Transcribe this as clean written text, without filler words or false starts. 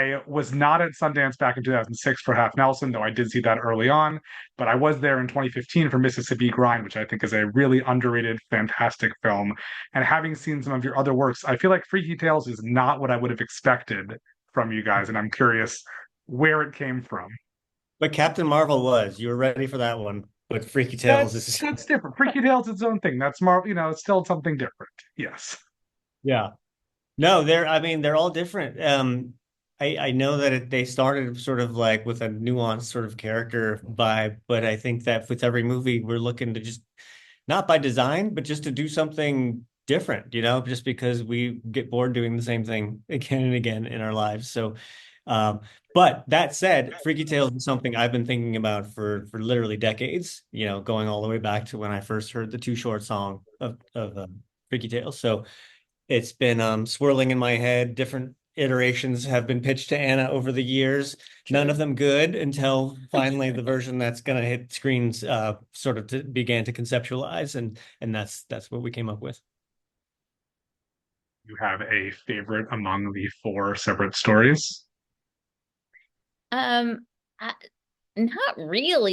I was not at Sundance back in 2006 for Half Nelson, though I did see that early on. But I was there in 2015 for Mississippi Grind, which I think is a really underrated, fantastic film. And having seen some of your other works, I feel like Freaky Tales is not what I would have expected from you guys. And I'm curious where it came from. But Captain Marvel was. You were ready for that one. But Freaky Tales That's is that's different. Freaky Tales is its own thing. That's Marvel, it's still something different. Yes. yeah. No, they're all different. I know that they started sort of like with a nuanced sort of character vibe, but I think that with every movie we're looking to just not by design, but just to do something different, just because we get bored doing the same thing again and again in our lives. So, um, but that said, Freaky Tales is something I've been thinking about for literally decades, going all the way back to when I first heard the Too Short song of Freaky Tales. So it's been swirling in my head. Different iterations have been pitched to Anna over the years. None of them good until finally the version that's going to hit screens sort of began to conceptualize, and that's what we came up with. You have a favorite among the four separate stories? Um, I, not really.